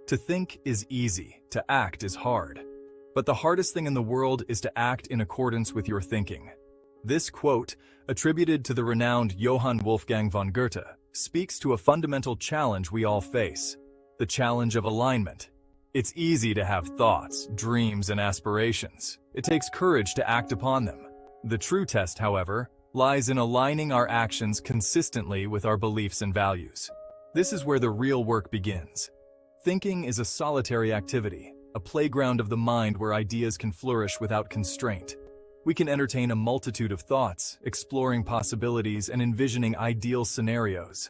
To think is easy, to act is hard. But the hardest thing in the world is to act in accordance with your thinking. This quote, attributed to the renowned Johann Wolfgang von Goethe, speaks to a fundamental challenge we all face: the challenge of alignment. It's easy to have thoughts, dreams, and aspirations. It takes courage to act upon them. The true test, however, lies in aligning our actions consistently with our beliefs and values. This is where the real work begins. Thinking is a solitary activity, a playground of the mind where ideas can flourish without constraint. We can entertain a multitude of thoughts, exploring possibilities and envisioning ideal scenarios.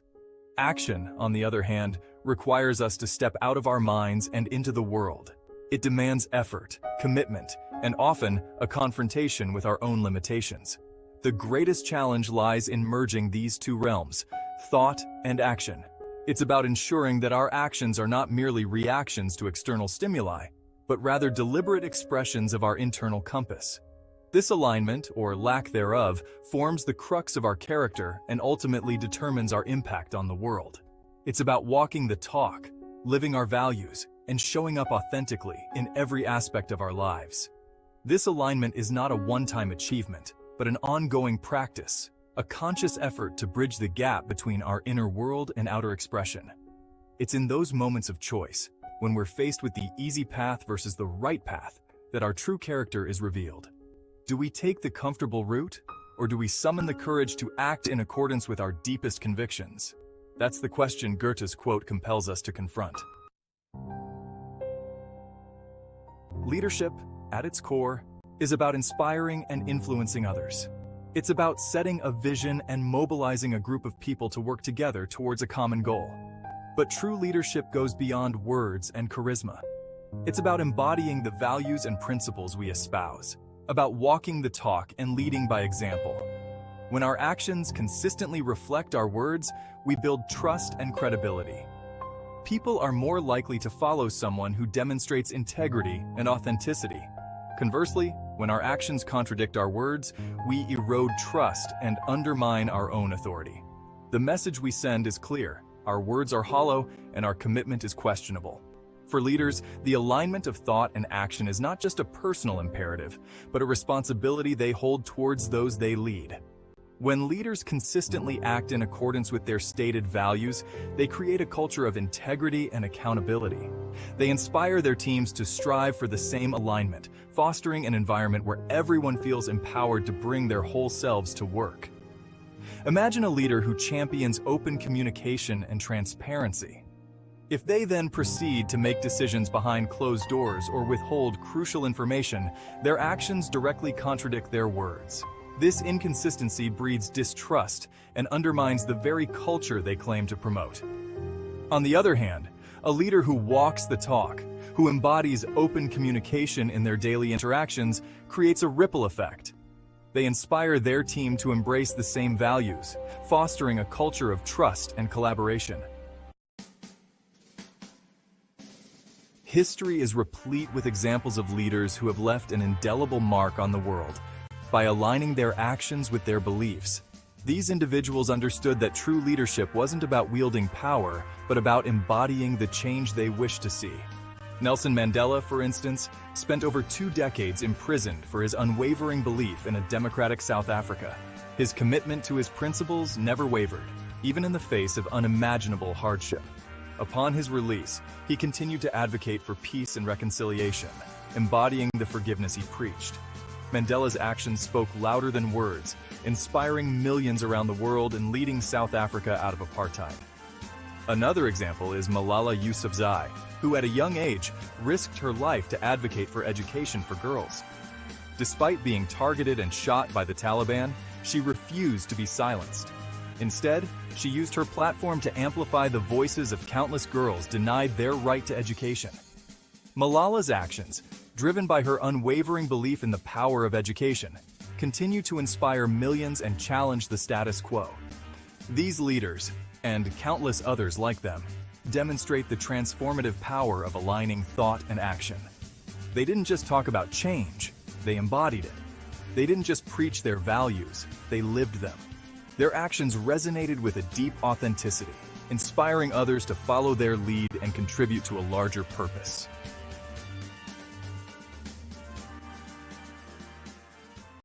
Action, on the other hand, requires us to step out of our minds and into the world. It demands effort, commitment, and often a confrontation with our own limitations. The greatest challenge lies in merging these two realms, thought and action. It's about ensuring that our actions are not merely reactions to external stimuli, but rather deliberate expressions of our internal compass. This alignment, or lack thereof, forms the crux of our character and ultimately determines our impact on the world. It's about walking the talk, living our values, and showing up authentically in every aspect of our lives. This alignment is not a one-time achievement, but an ongoing practice, a conscious effort to bridge the gap between our inner world and outer expression. It's in those moments of choice, when we're faced with the easy path versus the right path, that our true character is revealed. Do we take the comfortable route, or do we summon the courage to act in accordance with our deepest convictions? That's the question Goethe's quote compels us to confront. Leadership, at its core, is about inspiring and influencing others. It's about setting a vision and mobilizing a group of people to work together towards a common goal. But true leadership goes beyond words and charisma. It's about embodying the values and principles we espouse, about walking the talk and leading by example. When our actions consistently reflect our words, we build trust and credibility. People are more likely to follow someone who demonstrates integrity and authenticity. Conversely, when our actions contradict our words, we erode trust and undermine our own authority. The message we send is clear: our words are hollow and our commitment is questionable. For leaders, the alignment of thought and action is not just a personal imperative, but a responsibility they hold towards those they lead. When leaders consistently act in accordance with their stated values, they create a culture of integrity and accountability. They inspire their teams to strive for the same alignment, fostering an environment where everyone feels empowered to bring their whole selves to work. Imagine a leader who champions open communication and transparency. If they then proceed to make decisions behind closed doors or withhold crucial information, their actions directly contradict their words. This inconsistency breeds distrust and undermines the very culture they claim to promote. On the other hand, a leader who walks the talk, who embodies open communication in their daily interactions, creates a ripple effect. They inspire their team to embrace the same values, fostering a culture of trust and collaboration. History is replete with examples of leaders who have left an indelible mark on the world by aligning their actions with their beliefs. These individuals understood that true leadership wasn't about wielding power, but about embodying the change they wished to see. Nelson Mandela, for instance, spent over 2 decades imprisoned for his unwavering belief in a democratic South Africa. His commitment to his principles never wavered, even in the face of unimaginable hardship. Upon his release, he continued to advocate for peace and reconciliation, embodying the forgiveness he preached. Mandela's actions spoke louder than words, inspiring millions around the world and leading South Africa out of apartheid. Another example is Malala Yousafzai, who at a young age risked her life to advocate for education for girls. Despite being targeted and shot by the Taliban, she refused to be silenced. Instead, she used her platform to amplify the voices of countless girls denied their right to education. Malala's actions, driven by her unwavering belief in the power of education, continue to inspire millions and challenge the status quo. These leaders, and countless others like them, demonstrate the transformative power of aligning thought and action. They didn't just talk about change, they embodied it. They didn't just preach their values, they lived them. Their actions resonated with a deep authenticity, inspiring others to follow their lead and contribute to a larger purpose.